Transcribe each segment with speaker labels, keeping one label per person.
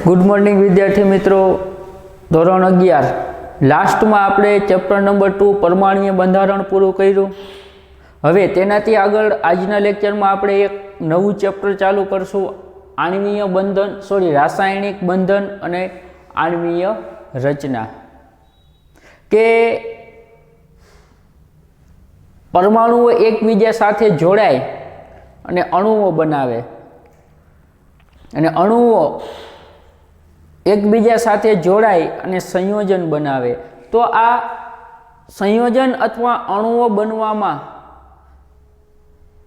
Speaker 1: Good morning विद्यार्थी मित्रों, धोरण 11 लास्ट में आपणे चैप्टर नंबर 2 परमाणुीय बंधारण पूरुं कर्युं। हवे तेनाथी आगळ आजना लेक्चर में आपणे एक नवुं चैप्टर चालू करशुं, आणवीय बंधन रासायणिक बंधन अने आणवीय रचना। के परमाणुओ एकबीजा साथे जोड़ाय अने अणुओ बनावे अने अणुओ एकबीजा साथे जोड़ाय अने संयोजन बनावे। तो आ संयोजन अथवा अणुओ बनवामां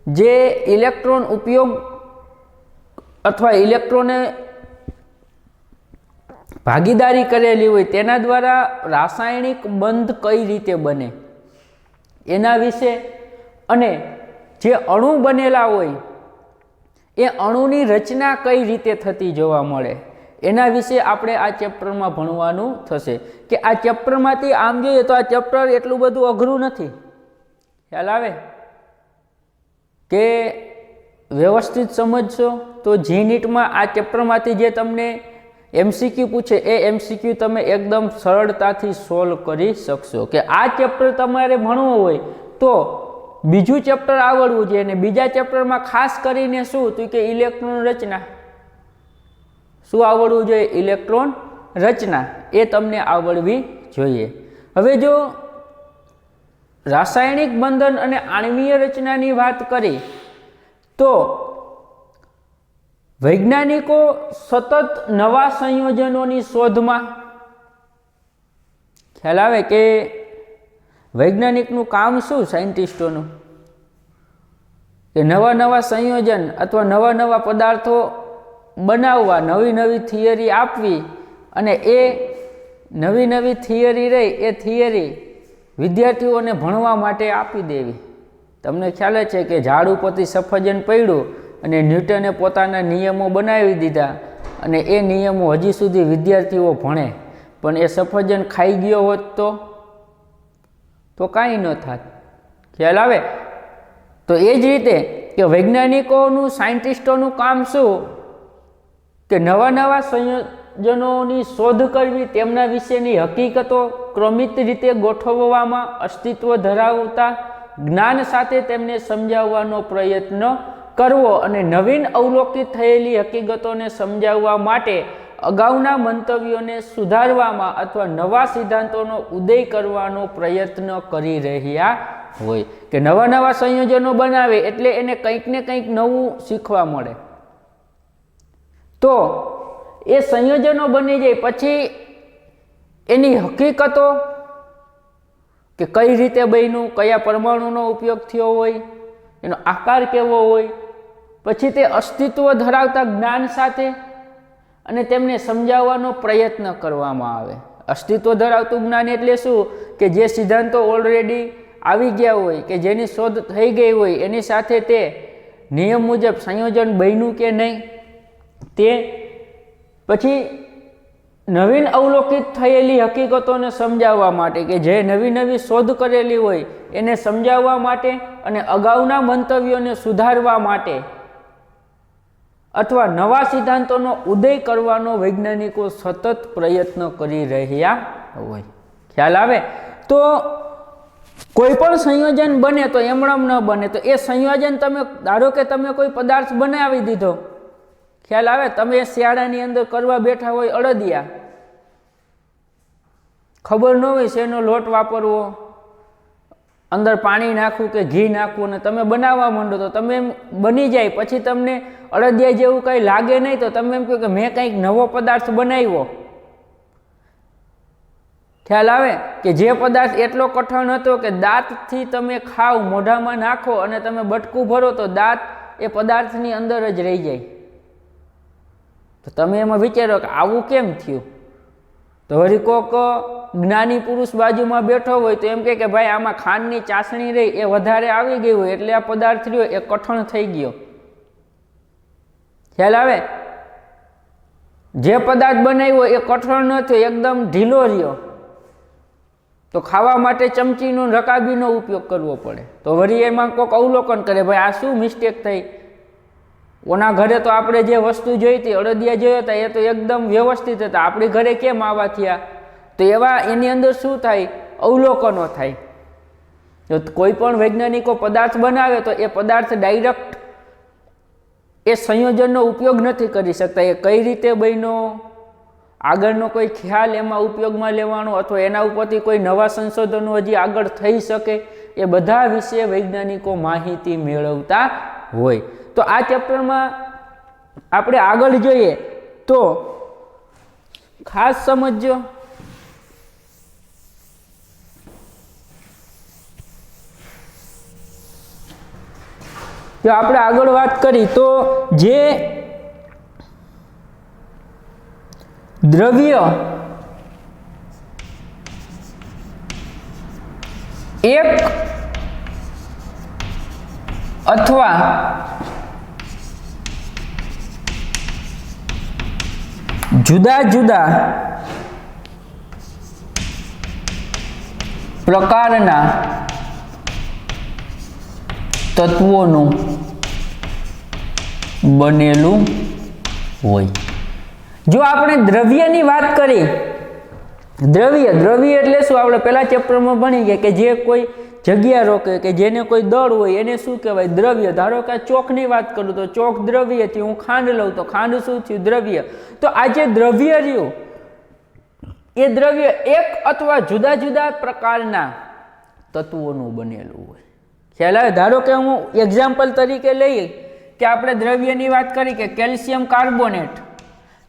Speaker 1: जे इलेक्ट्रॉन उपयोग अथवा इलेक्ट्रॉने भागीदारी करेली होय तेना द्वारा रासायणिक बंध कई रीते बने एना विषे अने जे अणु बनेला होय ए अणुनी रचना कई रीते थती जोवा मळे एना विषे आपणे आ चेप्टर में भणवानुं थशे। कि आ चेप्टर मांथी आम जोईए तो आ चेप्टर एटलुं बधुं अघरुं नथी। ख्याल आवे के व्यवस्थित समझशो तो जी नीट में आ चेप्टर मांथी जे तमने एमसीक्यू पूछे ए एमसीक्यू तमे एकदम सरळताथी सोल्व करी शकशो। कि आ चेप्टर तमारे भणवुं होय तो बीजू चेप्टर आवडवुं जोईए अने बीजा चेप्टर में खास करीने शुं तो के इलेक्ट्रॉन रचना शुं आवडवुं जोईए, इलेक्ट्रॉन रचना ए तमने आवडवी जोईए। हवे जो रासायणिक बंधन अने आणवीय रचनानी वात करी तो वैज्ञानिको सतत नवा संयोजनोनी शोधमां ख्याल आवे के वैज्ञानिकनुं काम शुं साइंटिस्टोनुं के नवा नवा संयोजन अथवा नवा नवा पदार्थो बनाववा, नवी नवी थियरी आपवी अने ए नवी नवी थियरी रही ए थियरी विद्यार्थीओने भणवा माटे आपी देवी। तमने ख्याल छे के झाड़ उपरथी सफरजन पड्युं अने न्यूटने पोताना नियमो बनावी दीधा अने ए नियमो हजी सुधी विद्यार्थीओ भणे पण ए सफरजन खाई गयो होत तो कांई न थात। ख्याल आवे तो ए ज रीते के वैज्ञानिकोनुं साइंटिस्टोनुं काम शुं के नवा नवा संयोजनोनी शोध करवी, तेमना विशेनी हकीकतो क्रमित रीते गोठववामां अस्तित्व धरावता ज्ञान साथे तेमने समजाववानो प्रयत्न करवो अने नवीन अवलोकित थयेली हकीकतोने समजाववा माटे अगाउना मंतव्योने सुधारवामां अथवा नवा सिद्धांतोनो उदय करवानो प्रयत्न करी रह्या होय। के नवा नवा संयोजनो बनावे एटले एने कंईक ने कंईक नवुं शीखवा मळे तो ए संयोजनो बनी जाए पछी एनी हकीकतो के कई रीते बन्युं, कया परमाणुनो उपयोग थयो होय, एनो आकार केवो होय, पछी ते अस्तित्व धरावता ज्ञान साथे अने तेमने समजाववानो प्रयत्न करवामां आवे। अस्तित्व धरावतुं ज्ञान एटले शुं के जे सिद्धांतो ऑलरेडी आवी गया होय के जेनी शोध थई गई होय एनी साथे ते नियम मुजब संयोजन बन्युं के नहीं ते पछी नवीन अवलोकित थयेली हकीकतोने समजाववा माटे के जे नवी नवी शोध करेली होय एने समजाववा माटे अने अगाउना मंतव्योने सुधारवा माटे अथवा नवा सिद्धांतोनो उदय करवानो वैज्ञानिको सतत प्रयत्न करी रह्या होय। ख्याल आवे तो कोईपण संयोजन बने तो एमणम न बने। तो ए संयोजन तमे धारो के तमे कोई पदार्थ बनावी दीधो, ख्याल आवे तमे शियाळानी अंदर करवा बैठा होय अड़दिया, खबर न होय शेनो लोट वापरवो, अंदर पाणी नाखवुं के घी नाखवुं ने तमे बनाववा मांडो तो तमे बनी जाय पछी तमने अड़दिया जेवुं कंई लागे नहीं तो तमे एम कहो के मैं कंईक नवो पदार्थ बनाव्यो। ख्याल आवे के जे पदार्थ एटलो कठण हतो के दांतथी तमे खाओ, मोढामां नाखो अने तमे बटकું भरो तो दांत ए पदार्थनी अंदर ज रही जाय। तो तमे एमां विचारो के आवुं केम थयुं? तो वरी कोक ज्ञानी पुरुष बाजुमां बेठो होय तो एम कहे के भाई आमां खांडनी चासणी रही ए वधारे आवी गई होय एटले आ पदार्थ रह्यो ए कठण थई गयो। ख्याल आवे जे पदार्थ बनाव्यो ए कठण न थयो, एकदम ढीलो रह्यो તો ખાવા માટે ચમચીનો રકાબીનો ઉપયોગ કરવો પડે, તો વળી એમાં કોઈક અવલોકન કરે, ભાઈ આ શું મિસ્ટેક થઈ, ઓના ઘરે તો આપણે જે વસ્તુ જોઈ હતી, અડદિયા જોયા હતા, એ તો એકદમ વ્યવસ્થિત હતા, આપણી ઘરે કેમ આવા થયા? તો એવા એની અંદર શું થાય? અવલોકનો થાય. તો કોઈ પણ વૈજ્ઞાનિકો પદાર્થ બનાવે તો એ પદાર્થ ડાયરેક્ટ એ સંયોજનનો ઉપયોગ નથી કરી શકતા. એ કઈ રીતે બન્યો, આગળનો કોઈ ખ્યાલ એમાં ઉપયોગમાં લેવાનો, અથવા એના ઉપરથી કોઈ નવા સંશોધનો હજી આગળ થઈ શકે, એ બધા વિશે વૈજ્ઞાનિકો માહિતી મેળવતા હોય. તો આ ચેપ્ટરમાં આપણે આગળ જોઈએ તો ખાસ સમજજો. જો આપણે આગળ વાત કરી તો જે દ્રવ્ય એક અથવા જુદા જુદા પ્રકારના તત્વોનું બનેલું હોય. જો આપણે દ્રવ્યની વાત કરી, દ્રવ્ય એટલે શું? આપણે પહેલા ચેપ્ટરમાં ભણી ગયા કે જે કોઈ જગ્યા રોકે, કે જેને કોઈ દળ હોય એને શું કહેવાય? દ્રવ્ય. ધારો કે ચોકની વાત કરું તો ચોક દ્રવ્યથી, હું ખાંડ લઉં તો ખાંડ શું થયું? દ્રવ્ય. તો આ જે દ્રવ્ય રહ્યું એ દ્રવ્ય એક અથવા જુદા જુદા પ્રકારના તત્વોનું બનેલું હોય. ખ્યાલ આવે? ધારો કે હું એક્ઝામ્પલ તરીકે લઈએ કે આપણે દ્રવ્યની વાત કરી કે કેલ્શિયમ કાર્બોનેટ,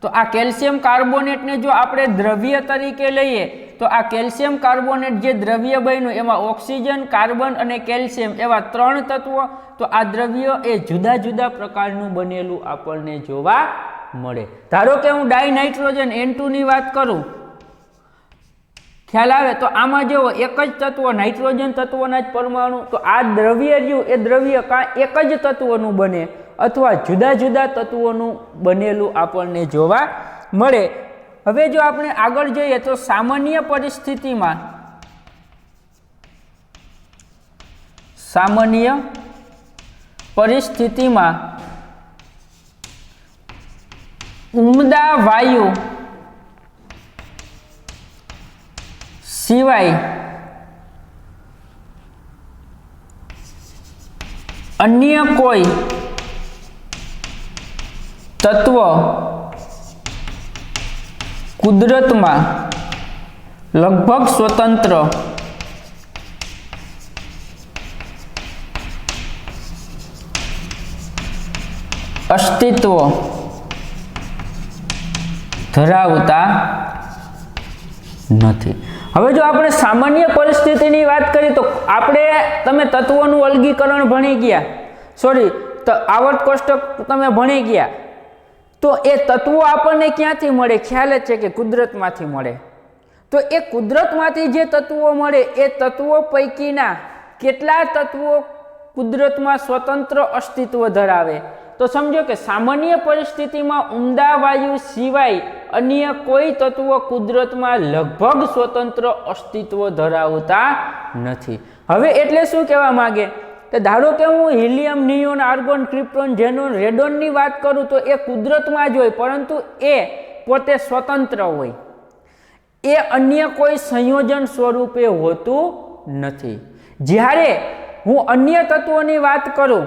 Speaker 1: તો આ કેલ્શિયમ કાર્બોનેટને જો આપણે દ્રવ્ય તરીકે લઈએ તો આ કેલ્શિયમ કાર્બોનેટ જે દ્રવ્ય બન્યું એમાં ઓક્સિજન, કાર્બન અને કેલ્શિયમ એવા 3 તત્વો, તો આ દ્રવ્ય એ જુદા જુદા પ્રકારનું બનેલું આપણને જોવા મળે. ધારો કે હું ડાયનાઇટ્રોજન N2 ની વાત કરું, ખ્યાલ આવે? તો આમાં જો એક જ તત્વ, નાઇટ્રોજન તત્વના જ પરમાણુ, તો આ દ્રવ્ય રહ્યું એ દ્રવ્ય કાં એક જ તત્વનું બને અથવા જુદા જુદા તત્વોનું બનેલું આપણને જોવા મળે. હવે જો આપણે આગળ જોઈએ તો સામાન્ય પરિસ્થિતિમાં ઉમદા વાયુ સિવાય અન્ય કોઈ તત્વ કુદરતમાં લગભગ સ્વતંત્ર અસ્તિત્વ ધરાવતા નથી. હવે જો આપણે સામાન્ય પરિસ્થિતિની વાત કરીએ તો તમે તત્વોનું અલગીકરણ ભણી ગયા, આવર્ત કોષ્ટક તમે ભણી ગયા, તો એ તત્વો આપણને ક્યાંથી મળે? ખ્યાલ જ છે કે કુદરતમાંથી મળે. તો એ કુદરતમાંથી જે તત્વો મળે એ તત્વો પૈકીના કેટલા તત્વો કુદરતમાં સ્વતંત્ર અસ્તિત્વ ધરાવે? તો સમજો કે સામાન્ય પરિસ્થિતિમાં ઉમદા વાયુ સિવાય અન્ય કોઈ તત્વો કુદરતમાં લગભગ સ્વતંત્ર અસ્તિત્વ ધરાવતા નથી. હવે એટલે શું કહેવા માંગે કે ધારો કે હું helium, neon, argon, krypton, xenon, રેડોનની વાત કરું તો એ કુદરતમાં જ હોય, પરંતુ એ પોતે સ્વતંત્ર હોય, એ અન્ય કોઈ સંયોજન સ્વરૂપે હોતું નથી. જ્યારે હું અન્ય તત્વોની વાત કરું,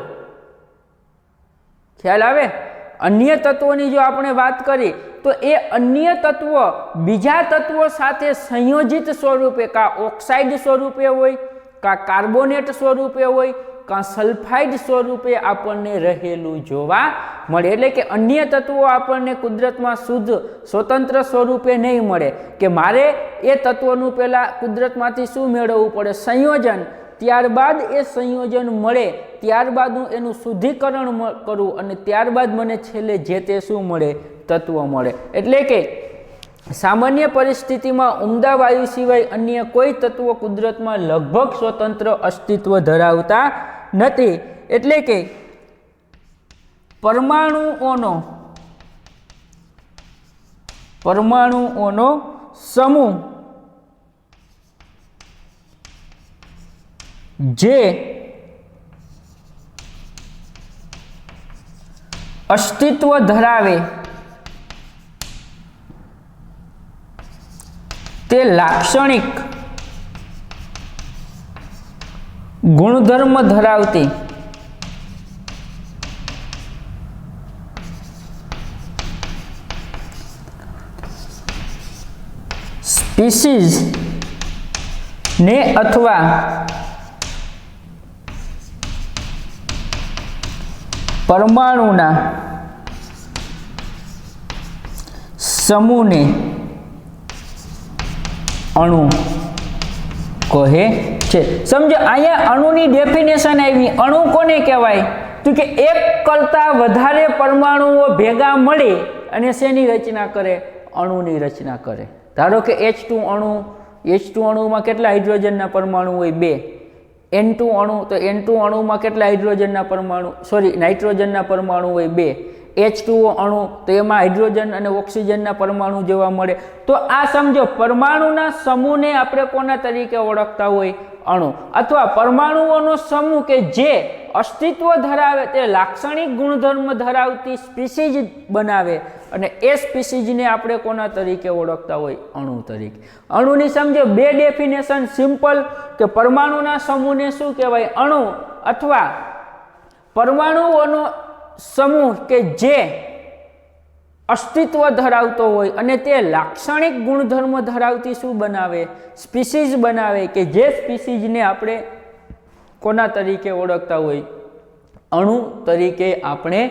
Speaker 1: ખ્યાલ આવે? અન્ય તત્વોની જો આપણે વાત કરી તો એ અન્ય તત્વ બીજા તત્વો સાથે સંયોજિત સ્વરૂપે, કાં ઓક્સાઇડ સ્વરૂપે હોય, કાં કાર્બોનેટ સ્વરૂપે હોય, કાં સલ્ફાઇડ સ્વરૂપે આપણને રહેલું જોવા મળે. એટલે કે અન્ય તત્વો આપણને કુદરતમાં શુદ્ધ સ્વતંત્ર સ્વરૂપે નહીં મળે, કે મારે એ તત્વોનું પહેલાં કુદરતમાંથી શું મેળવવું પડે? સંયોજન. ત્યારબાદ એ સંયોજન મળે, ત્યારબાદ હું એનું શુદ્ધિકરણ કરું અને ત્યારબાદ મને છેલ્લે જે તે શું મળે? તત્વ મળે. એટલે કે સામાન્ય પરિસ્થિતિમાં ઉમદા વાયુ સિવાય અન્ય કોઈ તત્વો કુદરતમાં લગભગ સ્વતંત્ર અસ્તિત્વ ધરાવતા નથી. એટલે કે પરમાણુઓનો સમૂહ જે અસ્તિત્વ ધરાવે તે લાક્ષણિક ગુણધર્મ ધરાવતી સ્પીસીઝ ને અથવા પરમાણુના સમૂહને અણુ કહે છે। સમજો અહીંયા અણુની ડેફિનેશન આવી। અણુ કોને કહેવાય? તો કે એક કરતાં વધારે પરમાણુઓ ભેગા મળે અને શેની રચના કરે? અણુની રચના કરે। ધારો કે H2 અણુ, H2 અણુમાં કેટલા હાઇડ્રોજનના પરમાણુ હોય? 2। N2 અણુ, તો N2 અણુમાં કેટલા હાઇડ્રોજનના પરમાણુ, નાઇટ્રોજનના પરમાણુ હોય? 2। H2O અણુ, તો એમાં હાઇડ્રોજન અને ઓક્સિજનના પરમાણુ જોવા મળે। તો આ સમજો પરમાણુના સમૂહને આપણે કોના તરીકે ઓળખતા હોય? અણુ। અથવા પરમાણુઓનો સમૂહ કે જે અસ્તિત્વ ધરાવે તે લાક્ષણિક ગુણધર્મ ધરાવતી સ્પીસીઝ બનાવે અને એ સ્પીસીઝને આપણે કોના તરીકે ઓળખતા હોય? અણુ તરીકે। અણુની સમજો બે ડેફિનેશન સિમ્પલ કે પરમાણુના સમૂહને શું કહેવાય? અણુ। અથવા પરમાણુઓનો સમૂહ કે જે અસ્તિત્વ ધરાવતો હોય અને તે લાક્ષણિક ગુણધર્મ ધરાવતી શું બનાવે? સ્પીસીઝ બનાવે કે જે સ્પીસીઝને આપણે કોના તરીકે ઓળખતા હોય? અણુ તરીકે આપણે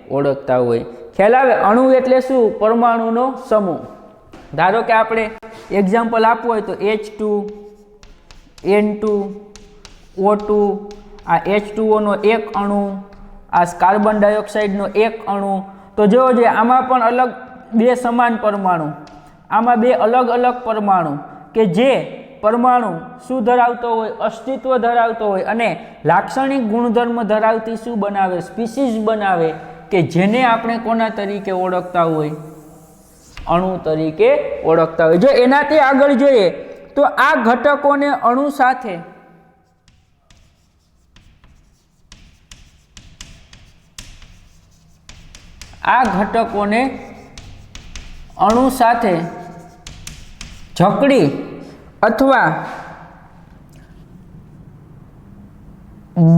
Speaker 1: ઓળખતા હોય। ખ્યાલ આવે? અણુ એટલે શું? પરમાણુનો સમૂહ। ધારો કે આપણે એક્ઝામ્પલ આપવું હોય તો H2, N2, O2, આ H2O નો એક અણુ, આ કાર્બન ડાયોક્સાઇડનો એક અણુ। તો જો આમાં પણ અલગ બે સમાન પરમાણુ, આમાં બે અલગ અલગ પરમાણુ કે જે પરમાણુ શું ધરાવતો હોય? અસ્તિત્વ ધરાવતો હોય અને લાક્ષણિક ગુણધર્મ ધરાવતી શું બનાવે? સ્પીસીઝ બનાવે કે જેને આપણે કોના તરીકે ઓળખતા હોય? અણુ તરીકે ઓળખતા હોય। જો એનાથી આગળ જોઈએ તો આ ઘટકોને અણુ સાથે અણુ સાથે જકડી અથવા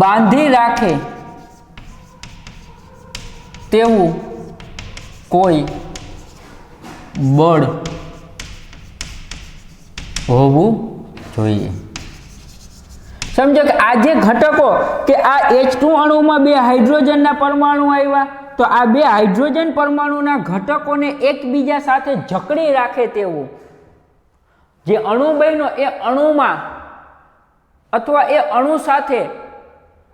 Speaker 1: બાંધી રાખે તેવું કોઈ બળ હોવું જોઈએ। સમજો કે આ જે ઘટકો કે આ H2 અણુમાં બે હાઇડ્રોજનના પરમાણુ આવ્યા, તો આ બે હાઇડ્રોજન પરમાણુના ઘટકોને એકબીજા સાથે જકડી રાખે તેવું જે અણુ બન્યો એ અણુમાં અથવા એ અણુ સાથે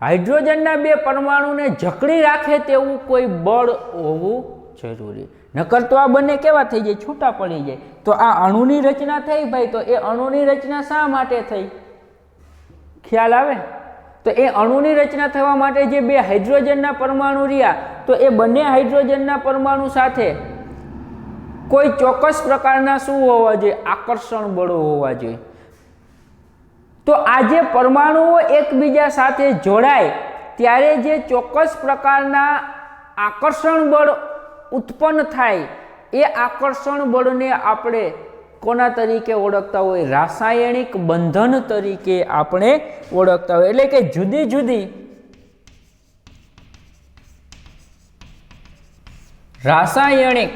Speaker 1: હાઇડ્રોજનના બે પરમાણુને જકડી રાખે તેવું કોઈ બળ હોવું જરૂરી। નકર તો આ બંને કેવા થઈ જાય? છૂટા પડી જાય। તો આ અણુની રચના થઈ ભાઈ, તો એ અણુની રચના શા માટે થઈ? ખ્યાલ આવે? તો એ અણુની રચના થવા માટે જે બે હાઇડ્રોજનના પરમાણુ રહ્યા, તો એ બંને હાઇડ્રોજનના પરમાણુ સાથે કોઈ ચોક્કસ પ્રકારના શું હોવા જોઈએ? આકર્ષણ બળો હોવા જોઈએ। તો આ જે પરમાણુઓ એકબીજા સાથે જોડાય ત્યારે જે ચોક્કસ પ્રકારના આકર્ષણ બળ ઉત્પન્ન થાય, એ આકર્ષણ બળને આપણે કોના તરીકે ઓળખતા હોય? રાસાયણિક બંધન તરીકે આપણે ઓળખતા હોય। એટલે કે જુદી જુદી રાસાયણિક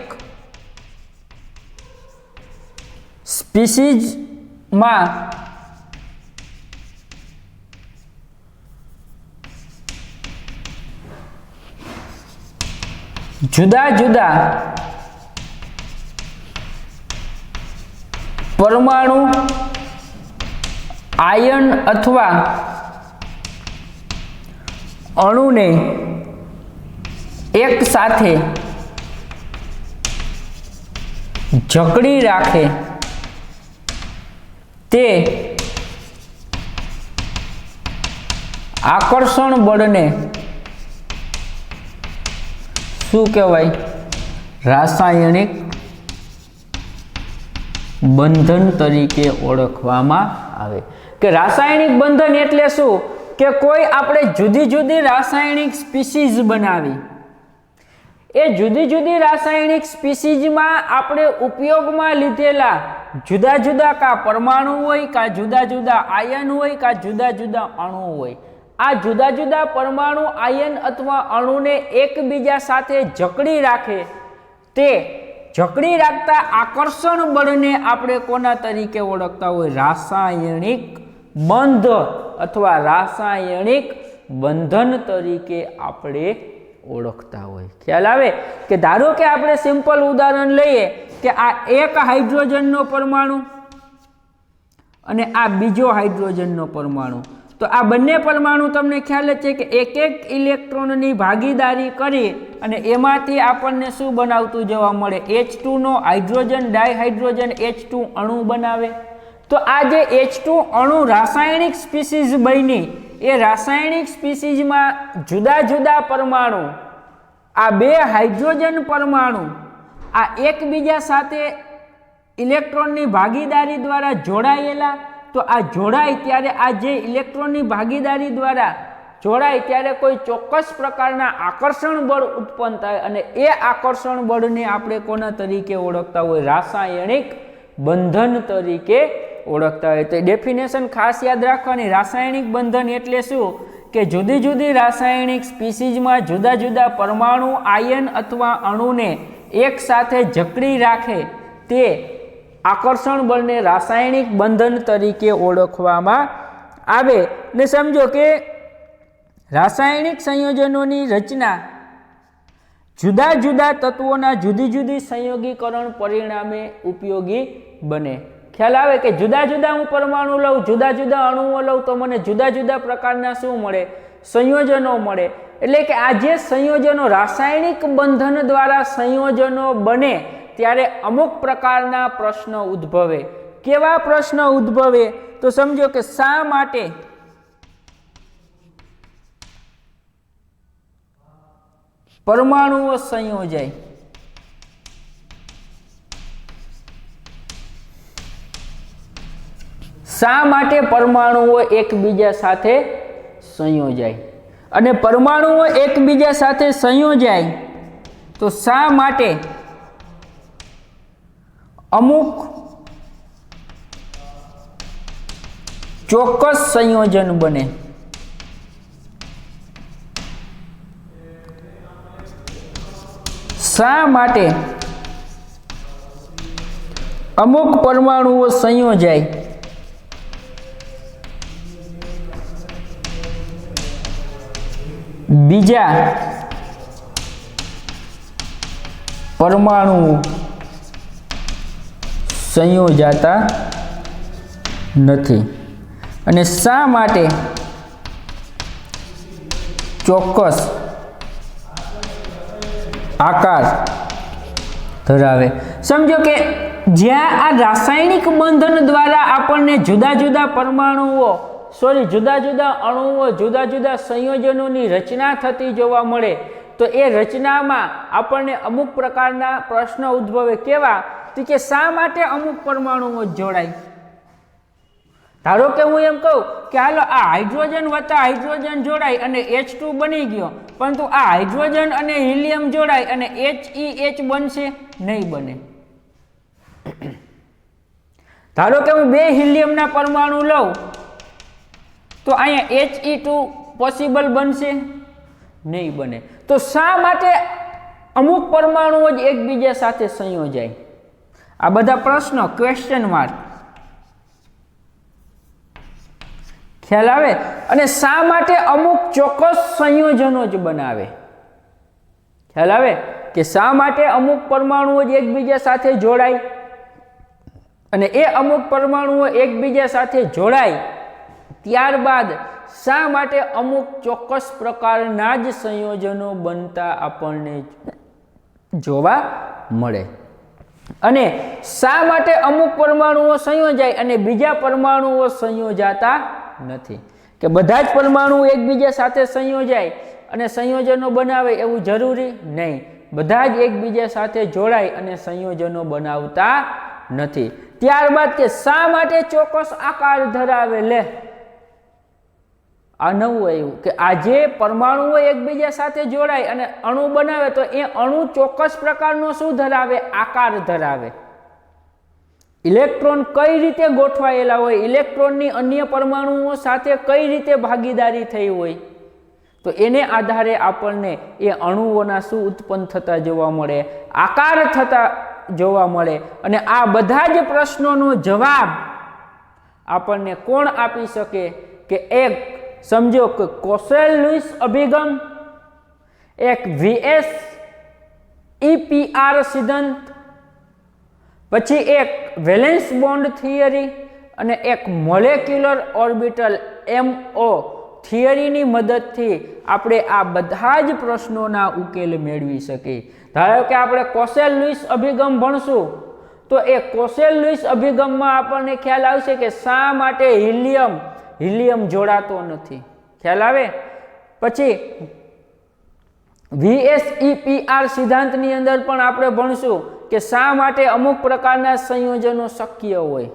Speaker 1: સ્પીસીઝમાં જુદા જુદા પરમાણુ આયન અથવા અણુને એક સાથે જકડી રાખે તે આકર્ષણ બળને શું કહેવાય? રાસાયણિક બંધન તરીકે ઓળખવામાં આવે। કે રાસાયણિક બંધન એટલે શું? કે કોઈ આપણે જુદી જુદી રાસાયણિક સ્પીસીઝ બનાવી, એ જુદી જુદી રાસાયણિક સ્પીસીઝમાં આપણે ઉપયોગમાં લીધેલા જુદા જુદા કા પરમાણુ હોય, કા જુદા જુદા આયન હોય, કા જુદા જુદા અણુ હોય, આ જુદા જુદા પરમાણુ આયન અથવા અણુને એકબીજા સાથે જકડી રાખે, તે જકડી રાખતા આકર્ષણ બળને આપણે કોના તરીકે ઓળખતા હોય? રાસાયણિક બંધ અથવા રાસાયણિક બંધન તરીકે આપણે ઓળખતા હોય. ખ્યાલ આવે? કે ધારો કે આપણે સિમ્પલ ઉદાહરણ લઈએ કે આ એક હાઇડ્રોજનનો પરમાણુ અને આ બીજો હાઇડ્રોજનનો પરમાણુ, તો આ બંને પરમાણુ તમને ખ્યાલ જ છે કે એક એક ઇલેક્ટ્રોનની ભાગીદારી કરી અને એમાંથી આપણને શું બનાવતું જોવા મળે? H2 નો હાઇડ્રોજન ડાયહાઇડ્રોજન H2 અણુ બનાવે. તો આ જે H2 અણુ રાસાયણિક સ્પીસીઝ બની, એ રાસાયણિક સ્પીસીઝમાં જુદા જુદા પરમાણુ, આ બે હાઇડ્રોજન પરમાણુ આ એકબીજા સાથે ઇલેક્ટ્રોનની ભાગીદારી દ્વારા જોડાયેલા, તો આ જોડાય ત્યારે આ જે ઇલેક્ટ્રોનની ભાગીદારી દ્વારા જોડાય ત્યારે કોઈ ચોક્કસ પ્રકારના આકર્ષણ બળ ઉત્પન્ન થાય અને એ આકર્ષણ બળને આપણે કોના તરીકે ઓળખતા હોય? રાસાયણિક બંધન તરીકે ઓળખતા હોય. તો ડેફિનેશન ખાસ યાદ રાખવાની. રાસાયણિક બંધન એટલે શું? કે જુદી જુદી રાસાયણિક સ્પીસીઝમાં જુદા જુદા પરમાણુ આયન અથવા અણુને એક સાથે જકડી રાખે તે આકર્ષણ બળને રાસાયણિક બંધન તરીકે ઓળખવામાં આવે. ને સમજો કે રાસાયણિક સંયોજનોની રચના જુદા જુદા તત્વોના જુદી જુદી સંયોગીકરણ પરિણામે ઉપયોગી બને. ખ્યાલ આવે? કે જુદા જુદા હું પરમાણુ લઉં, જુદા જુદા અણુઓ લઉં તો મને જુદા જુદા પ્રકારના શું મળે? સંયોજનો મળે. એટલે કે આ જે સંયોજનો રાસાયણિક બંધન દ્વારા સંયોજનો બને ત્યારે અમુક પ્રકારના પ્રશ્ન ઉદ્ભવે. કેવા પ્રશ્ન ઉદ્ભવે? તો સમજો કે શા માટે પરમાણુઓ સંયોજાય? શા માટે પરમાણુઓ એકબીજા સાથે સંયોજાય? અને પરમાણુઓ એકબીજા સાથે સંયોજાય તો શા માટે અમુક ચોક્કસ સંયોજન બને? શા માટે અમુક પરમાણુઓ સંયોજાય બીજા પરમાણુઓ સંયોજાતા નથી? અને શા માટે ચોક્કસ આકાર ધરાવે? સમજો કે જ્યાં આ રાસાયણિક બંધન દ્વારા આપણને જુદા જુદા પરમાણુઓ જુદા જુદા અણુઓ જુદા જુદા સંયોજનોની રચના થતી જોવા મળે, તો એ રચનામાં આપણને અમુક પ્રકારના પ્રશ્ન ઉદ્ભવે. કેવા? તો કે શા માટે અમુક પરમાણુઓ જોડાય? ધારો કે હું એમ કહું કે હાલો આ હાઇડ્રોજન વત્તા હાઇડ્રોજન જોડાય અને H2 બની ગયો, પરંતુ આ હાઇડ્રોજન અને હિલિયમ જોડાય અને HEH બનશે? નહીં બને. ધારો કે હું બે હિલિયમના પરમાણુ લઉં તો અહીંયા He2 પોસિબલ બનશે? નહીં બને. તો શા માટે અમુક પરમાણુઓ જ એકબીજા સાથે સંયોજાય? આ બધા પ્રશ્નો, ક્વેશ્ચન માર્ક. ખ્યાલ આવે? અને શા માટે અમુક ચોક્કસ સંયોજનો જ બનાવે? ખ્યાલ આવે? કે શા માટે અમુક પરમાણુઓ જ એકબીજા સાથે જોડાય અને એ અમુક પરમાણુઓ એકબીજા સાથે જોડાય ત્યારબાદ શા માટે અમુક ચોક્કસ પ્રકારના જ સંયોજનો બનતા આપણને જોવા મળે? અને શા માટે અમુક પરમાણુઓ સંયોજાય અને બીજા પરમાણુઓ સંયોજાતા નથી? કે બધા જ પરમાણુ એકબીજા સાથે સંયોજાય અને સંયોજનો બનાવે એવું જરૂરી નહીં. બધા જ એકબીજા સાથે જોડાય અને સંયોજનો બનાવતા નથી. ત્યારબાદ કે શા માટે ચોક્કસ આકાર ધરાવે? લે, આ નવું આવ્યું કે આજે પરમાણુઓ એકબીજા સાથે જોડાય અને અણુ બનાવે તો એ અણુ ચોક્કસ પ્રકારનો શું ધરાવે? આકાર ધરાવે. ઇલેક્ટ્રોન કઈ રીતે ગોઠવાયેલા હોય, ઇલેક્ટ્રોનની અન્ય પરમાણુઓ સાથે કઈ રીતે ભાગીદારી થઈ હોય, તો એને આધારે આપણને એ અણુઓના શું ઉત્પન્ન થતા જોવા મળે? આકાર થતા જોવા મળે. અને આ બધા જ પ્રશ્નોનો જવાબ આપણને કોણ આપી શકે? કે એક સમજો કે કોસેલ-લુઈસ અભિગમ, એક VS-EPR સિદ્ધાંત, પછી એક વેલેન્સ બોન્ડ થિયરી અને એક મોલેક્યુલર ઓર્બિટલ MO થિયરીની મદદથી આપણે આ બધા જ પ્રશ્નોના ઉકેલ મેળવી શકીએ. ધારો કે આપણે કોસેલ-લુઈસ અભિગમ ભણશું તો એ કોસેલ-લુઈસ અભિગમમાં આપણને ખ્યાલ આવશે કે શા માટે હિલિયમ જોડાતો નથી. ખ્યાલ આવે? પછી VS-EPR સિદ્ધાંતની અંદર પણ આપણે ભણશું કે શા માટે અમુક પ્રકારના સંયોજનો શક્ય હોય.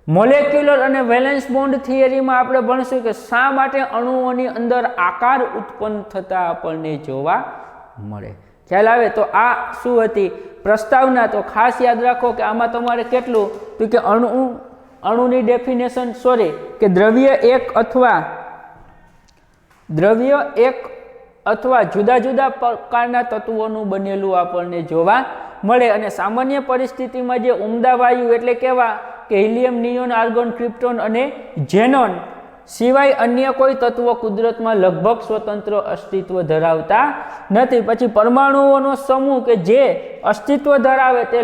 Speaker 1: મોલેક્યુલર અને વેલેન્સ બોન્ડ થિયરીમાં આપણે ભણશું કે શા માટે અણુઓની અંદર આકાર ઉત્પન્ન થતા આપણને જોવા મળે. ખ્યાલ આવે? તો આ શું હતી? પ્રસ્તાવના. તો ખાસ યાદ રાખો કે આમાં તમારે કેટલું તો કે અણુની ડેફિનેશન કે દ્રવ્ય એક અથવા જુદા જુદા પ્રકારના તત્વોનું બનેલું આપણને જોવા મળે. અને સામાન્ય પરિસ્થિતિમાં જે ઉમદા વાયુ એટલે કેવા કે હિલિયમ, નિયોન, આર્ગોન, ક્રિપ્ટોન અને ઝેનોન સિવાય અન્ય કોઈ તત્વો કુદરતમાં લગભગ સ્વતંત્ર અસ્તિત્વ ધરાવતા નથી. પછી પરમાણુઓનો સમૂહ કે જે અસ્તિત્વ ધરાવે તે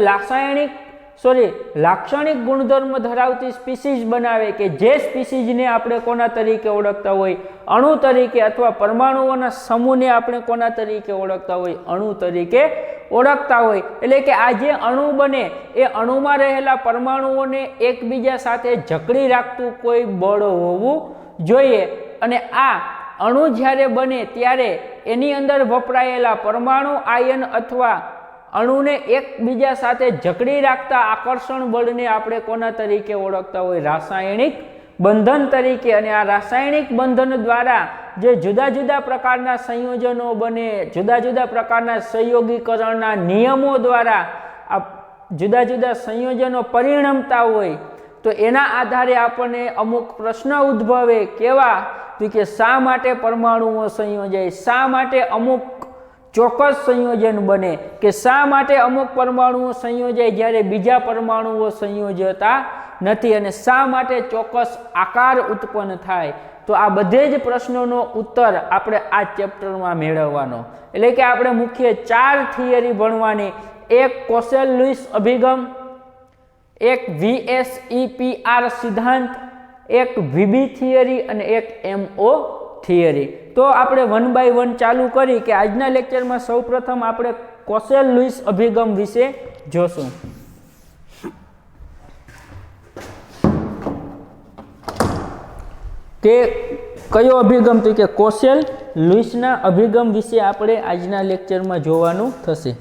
Speaker 1: લાક્ષણિક ગુણધર્મ ધરાવતી સ્પીસીઝ બનાવે કે જે સ્પીસીઝને આપણે કોના તરીકે ઓળખતા હોય? અણુ તરીકે. અથવા પરમાણુઓના સમૂહને આપણે કોના તરીકે ઓળખતા હોય? અણુ તરીકે ઓળખતા હોય. એટલે કે આ જે અણુ બને એ અણુમાં રહેલા પરમાણુઓને એકબીજા સાથે જકડી રાખતું કોઈ બળ હોવું જોઈએ. અને આ અણુ જ્યારે બને ત્યારે એની અંદર વપરાયેલા પરમાણુ આયન અથવા અણુને એકબીજા સાથે જકડી રાખતા આકર્ષણ બળને આપણે કોના તરીકે ઓળખતા હોય? રાસાયણિક બંધન તરીકે. અને આ રાસાયણિક બંધન દ્વારા જે જુદા જુદા પ્રકારના સંયોજનો બને, જુદા જુદા પ્રકારના સંયોગીકરણના નિયમો દ્વારા આ જુદા જુદા સંયોજનો પરિણમતા હોય, તો એના આધારે આપણને અમુક પ્રશ્ન ઉદ્ભવે. કેવા? તો કે શા માટે પરમાણુઓ સંયોજાય, શા માટે અમુક ચોક્કસ સંયોજન બને, કે શા માટે અમુક પરમાણુઓ સંયોજાય જ્યારે બીજા પરમાણુઓ સંયોજતા નથી, અને શા માટે ચોક્કસ આકાર ઉત્પન્ન થાય. તો આ બધે જ પ્રશ્નોનો ઉત્તર આપણે આ ચેપ્ટરમાં મેળવવાનો. એટલે કે આપણે મુખ્ય 4 થિયરી ભણવાની. એક કોસેલ-લુઈસ અભિગમ, એક VS-EPR સિદ્ધાંત, એક VB થિયરી અને એક MO થિયરી. તો આપણે 1 by 1 ચાલુ કરી કે આજના લેક્ચરમાં સૌપ્રથમ આપણે કોસેલ-લુઈસ અભિગમ વિશે જોશું. કે કયો અભિગમ? તો કે કોસેલ-લુઈસના અભિગમ વિશે આપણે આજના લેક્ચરમાં જોવાનું થશે.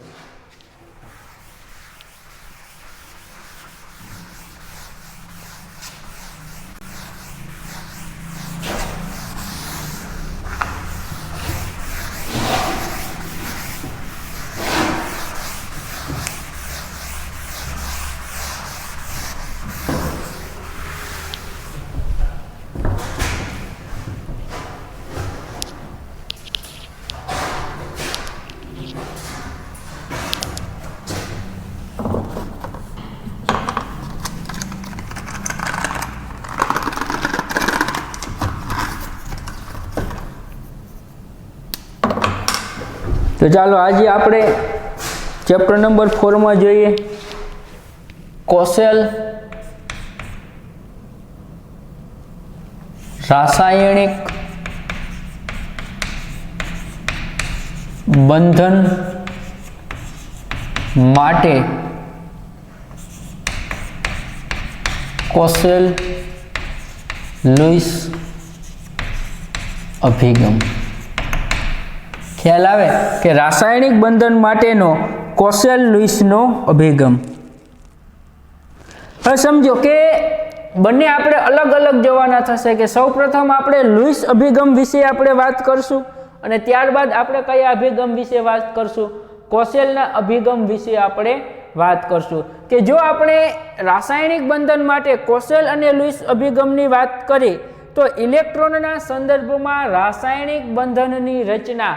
Speaker 1: તો ચાલો આજે આપણે ચેપ્ટર નંબર 4 માં જોઈએ કોસેલ રાસાયણિક બંધન માટે કોસેલ-લુઈસ અભિગમ. ખ્યાલ આવે કે રાસાયણિક બંધન માટેનો કોસેલ-લુઈસનો અભિગમ. હવે સમજો કે બંને આપણે અલગ અલગ જોવાના થશે કે સૌપ્રથમ આપણે લુઈસ અભિગમ વિશે આપણે વાત કરશું અને ત્યારબાદ આપણે કયા અભિગમ વિશે વાત કરશું? કોશેલના અભિગમ વિશે આપણે વાત કરશું કે જો આપણે રાસાયણિક બંધન માટે કોશેલ અને લુઈસ અભિગમની વાત કરીએ તો ઇલેક્ટ્રોનના સંદર્ભમાં રાસાયણિક બંધનની રચના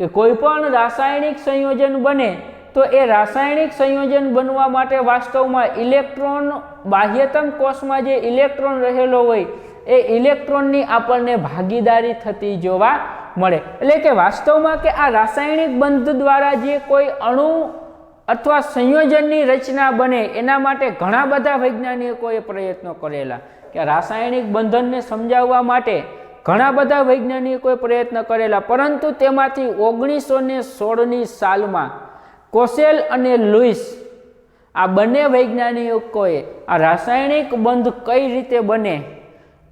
Speaker 1: કે કોઈ પણ રાસાયણિક સંયોજન બને તો એ રાસાયણિક સંયોજન બનવા માટે વાસ્તવમાં ઇલેક્ટ્રોન બાહ્યતમ કોષમાં જે ઇલેક્ટ્રોન રહેલો હોય એ ઇલેક્ટ્રોનની આપણને ભાગીદારી થતી જોવા મળે. એટલે કે વાસ્તવમાં કે આ રાસાયણિક બંધ દ્વારા જે કોઈ અણુ અથવા સંયોજનની રચના બને એના માટે ઘણા બધા વૈજ્ઞાનિકોએ પ્રયત્નો કરેલા કે રાસાયણિક બંધનને સમજાવવા માટે ઘણા બધા વૈજ્ઞાનિકોએ પ્રયત્ન કરેલા, પરંતુ તેમાંથી 1916ની સાલમાં કોશેલ અને લુઈસ આ બંને વૈજ્ઞાનિકોએ આ રાસાયણિક બંધ કઈ રીતે બને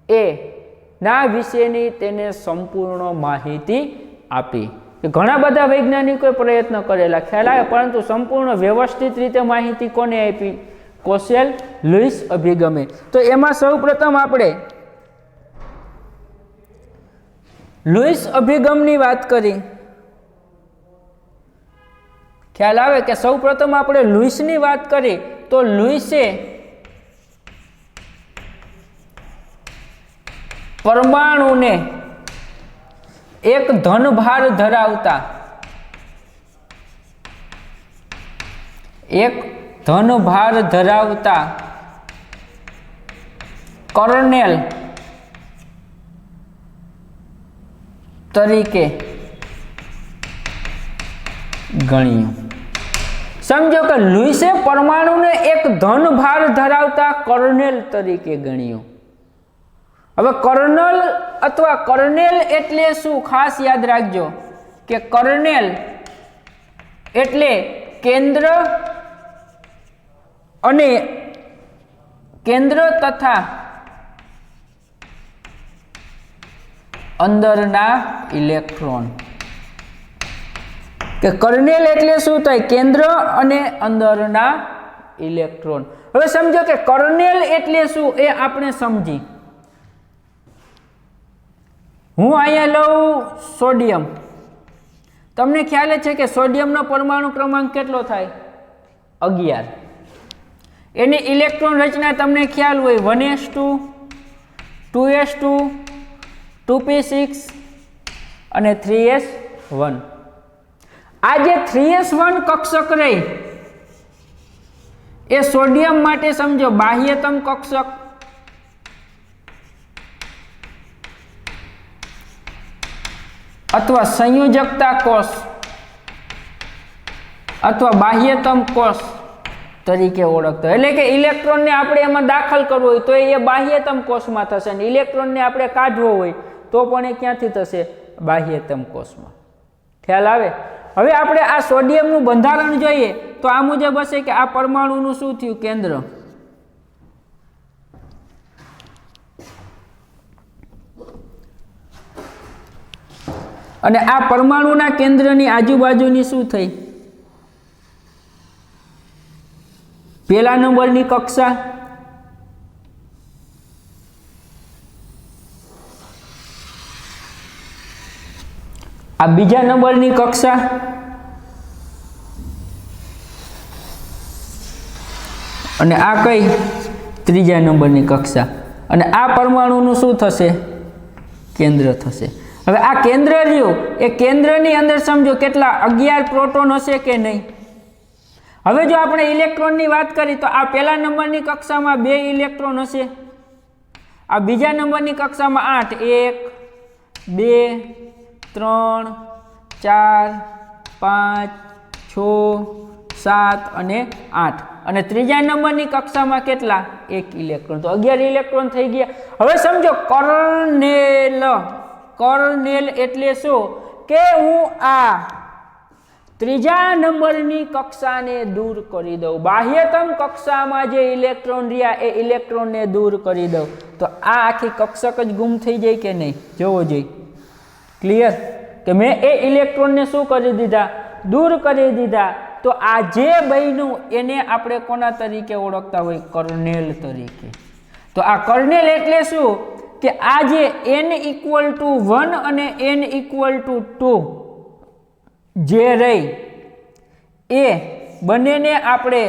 Speaker 1: એ ના વિશેની તેને સંપૂર્ણ માહિતી આપી. ઘણા બધા વૈજ્ઞાનિકોએ પ્રયત્ન કરેલા, ખ્યાલ આવે, પરંતુ સંપૂર્ણ વ્યવસ્થિત રીતે માહિતી કોને આપી? કોશેલ લુઈસ અભિગમે. તો એમાં સૌપ્રથમ આપણે લુઈસ અભિગમની વાત કરી. ખ્યાલ આવે કે સૌપ્રથમ આપણે લુઈસની વાત કરી તો લુઈસે પરમાણુને એક ધનભાર ધરાવતા કર્નેલ તરીકે ગણ્યું. સમજો કે લુઈસે પરમાણુને એક ધનભાર ધરાવતા કર્નેલ તરીકે ગણ્યું. હવે કર્નલ અથવા કર્નેલ એટલે શું? ખાસ યાદ રાખજો કે કર્નેલ એટલે કેન્દ્ર અને કેન્દ્ર તથા અંદરના ઇલેક્ટ્રોન. કે કર્નેલ એટલે શું થાય? કેન્દ્ર અને અંદરના ઇલેક્ટ્રોન. હવે સમજો કે કર્નેલ એટલે શું એ આપણે સમજી. હું અહીંયા લઉં સોડિયમ. તમને ખ્યાલ છે કે સોડિયમનો પરમાણુ ક્રમાંક કેટલો થાય? 11. એની ઇલેક્ટ્રોન રચના તમને ખ્યાલ હોય 1s2, 2s2, 2p6 અને 3s1. આ જે 3s1 કક્ષક રહી એ સોડિયમ માટે સમજો બાહ્યતમ કક્ષક, અથવા સંયોજકતા કોષ અથવા બાહ્યતમ કોષ તરીકે ઓળખતો. એટલે કે ઇલેક્ટ્રોનને આપણે એમાં દાખલ કરવો હોય તો એ બાહ્યતમ કોષમાં થશે અને ઇલેક્ટ્રોનને આપણે કાઢવો હોય તો પણ એ ક્યાંથી થશે? બાહ્યતમ કોષમાં. ખ્યાલ આવે? હવે આપણે આ સોડિયમનું બંધારણ જોઈએ તો આ મુજબ હશે કે આ પરમાણુનું શું થયું? કેન્દ્ર. અને આ પરમાણુના કેન્દ્રની આજુબાજુની શું થઈ? પહેલા નંબરની કક્ષા, આ બીજા નંબરની કક્ષા, અને આ કઈ? ત્રીજા નંબરની કક્ષા. અને આ પરમાણુનું શું થશે? કેન્દ્ર થશે. હવે આ કેન્દ્ર રહ્યું એ કેન્દ્રની અંદર સમજો કેટલા? 11 પ્રોટોન હશે કે નહીં? હવે જો આપણે ઇલેક્ટ્રોનની વાત કરી તો આ પહેલા નંબરની કક્ષામાં 2 ઇલેક્ટ્રોન હશે, આ બીજા નંબરની કક્ષામાં 8, 1, 2, 3, 4, 5, 6, 7 અને 8. અને ત્રીજા નંબરની કક્ષામાં કેટલા? 1 ઇલેક્ટ્રોન. તો 11 ઇલેક્ટ્રોન થઈ ગયા. હવે સમજો કર્નેલ એટલે શું? કે હું આ ત્રીજા નંબરની કક્ષાને દૂર કરી દઉં, બાહ્યતમ કક્ષામાં જે ઇલેક્ટ્રોન રહ્યા એ ઇલેક્ટ્રોનને દૂર કરી દઉં, તો આ આખી કક્ષક જ ગુમ થઈ જાય કે નહીં? જોવો જોઈએ. ક્લિયર? કે મેં એ ઇલેક્ટ્રોનને શું કરી દીધા? દૂર કરી દીધા. તો આ જે બન્યું એને આપણે કોના તરીકે ઓળખતા હોય? કર્નેલ તરીકે. તો આ કર્નેલ એટલે શું કે આ જે n=1 અને n=2 જે રહી એ બંનેને આપણે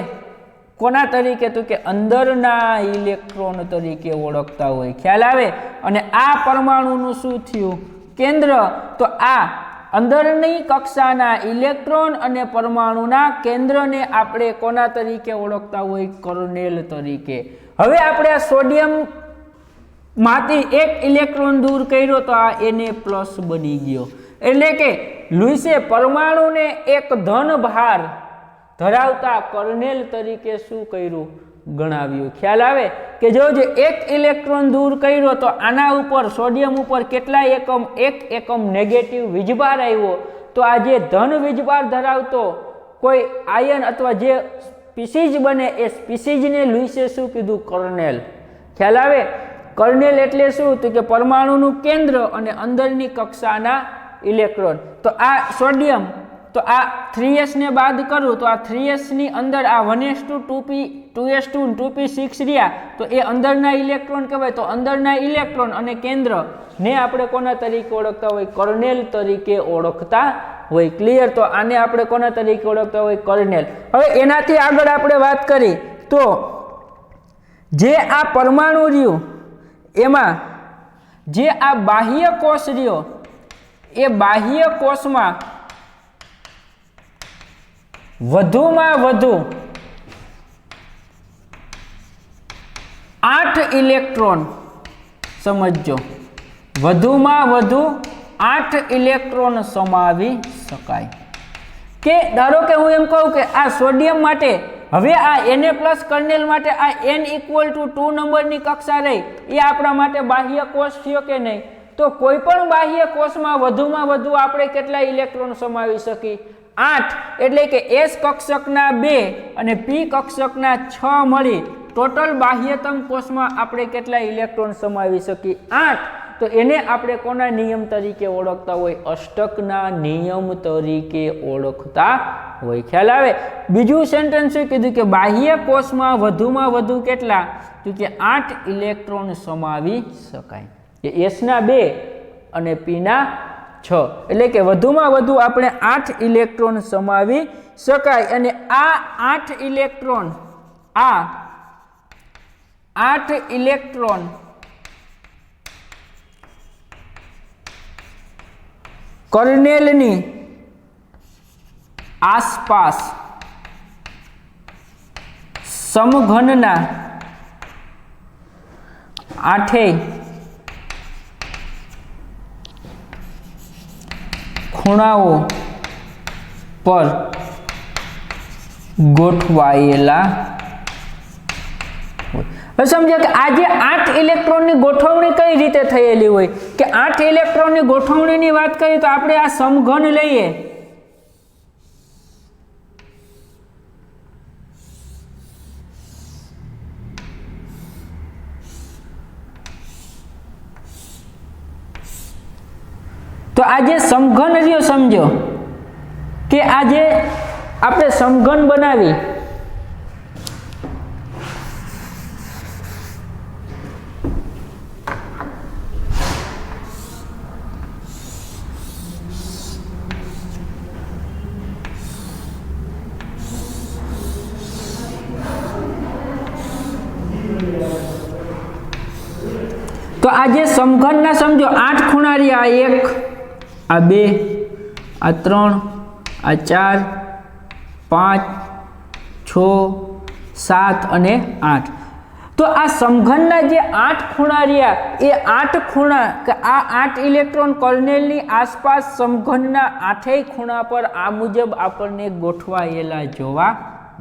Speaker 1: કોના તરીકે તો કે અંદરના ઇલેક્ટ્રોન તરીકે ઓળખતા હોય, ખ્યાલ આવે? અને આ પરમાણુનું શું થયું? કેન્દ્ર. તો આ અંદરની કક્ષાના ઇલેક્ટ્રોન અને પરમાણુના કેન્દ્રને આપણે કોના તરીકે ઓળખતા હોય? કર્નેલ તરીકે. હવે આપણે આ સોડિયમ માંથી એક ઇલેક્ટ્રોન દૂર કર્યો તો આ Na+ બની ગયો. એટલે કે લુઈસે પરમાણુને એક ધન ભાર ધરાવતા કર્નેલ તરીકે શું કર્યું? ગણાવ્યું. ખ્યાલ આવે કે જો એક ઇલેક્ટ્રોન દૂર કર્યો તો આના ઉપર સોડિયમ ઉપર કેટલા એકમ? 1 એકમ નેગેટિવ વીજભાર આવ્યો. તો આ જે ધન વીજભાર ધરાવતો કોઈ આયન અથવા જે સ્પીસીઝ બને એ સ્પીસીઝને લુઈસે શું કીધું? કર્નેલ. ખ્યાલ આવે? કર્નેલ એટલે શું? તો કે પરમાણુનું કેન્દ્ર અને અંદરની કક્ષાના ઇલેક્ટ્રોન. તો આ સોડિયમ, તો આ 3s ને બાદ કરું તો આ 3s ની અંદર આ 1s2 2p 2s2 2p6 રહ્યા તો એ અંદરના ઇલેક્ટ્રોન કહેવાય. તો અંદરના ઇલેક્ટ્રોન અને કેન્દ્ર ને આપણે કોના તરીકે ઓળખતા હોય? કર્નેલ તરીકે ઓળખતા હોય. ક્લિયર? તો આને આપણે કોના તરીકે ઓળખતા હોય? કર્નેલ. હવે એનાથી આગળ આપણે વાત કરી તો જે આ પરમાણુ રહ્યું એમાં જે આ બાહ્ય કોષ રહ્યો એ બાહ્ય કોષમાં વધુમાં વધુ 8 ઇલેક્ટ્રોન, સમજો, વધુમાં વધુ 8 ઇલેક્ટ્રોન સમાવી શકાય. કે ધારો કે હું એમ કહું કે આ સોડિયમ માટે હવે આ Na+ કર્નેલ માટે આ n=2 નંબરની કક્ષા રહી એ આપણા માટે બાહ્ય કોષ થયો કે નહીં? તો કોઈ પણ બાહ્ય કોષમાં વધુમાં વધુ આપણે કેટલા ઇલેક્ટ્રોન સમાવી શકીએ? 8. એટલે કે S કક્ષકના 2 અને P કક્ષકના 6 મળી ટોટલ બાહ્યતમ કોષમાં આપણે કેટલા ઇલેક્ટ્રોન સમાવી શકીએ? 8. તો એને આપણે કોના નિયમ તરીકે ઓળખતા હોય? અષ્ટકના નિયમ તરીકે ઓળખતા હોય. ખ્યાલ આવે? બીજું સેન્ટેન્સ શું કીધું? કે બાહ્ય કોષમાં વધુમાં વધુ કેટલા? તો કે 8 ઇલેક્ટ્રોન સમાવી શકાય. S ના 2 અને P ના 6 એટલે કે વધુમાં વધુ આપણે 8 ઇલેક્ટ્રોન સમાવી શકાય. અને આ 8 ઇલેક્ટ્રોન કર્નેલની આસપાસ સમઘનના 8 ખૂણાઓ પર ગોઠવાયેલા હોય. હવે સમજો કે આ જે 8 ઇલેક્ટ્રોનની ગોઠવણી કઈ રીતે થયેલી હોય? કે 8 ઇલેક્ટ્રોનની ગોઠવણીની વાત કરીએ તો આપણે આ સમઘન લઈએ તો આ જે સમઘન રહ્યો, સમજો કે આ જે આપણે સમઘન બનાવી તો આ જે સમઘનના સમજો 8 ખૂણા રહ્યા, 1 આ 2 આ 3 આ 4 5 6 7 અને 8. તો આ સમઘનના જે 8 ખૂણા રહ્યા એ 8 ખૂણા કે આ 8 ઇલેક્ટ્રોન કર્નેલની આસપાસ સમઘનના 8 ખૂણા પર આ મુજબ આપણને ગોઠવાયેલા જોવા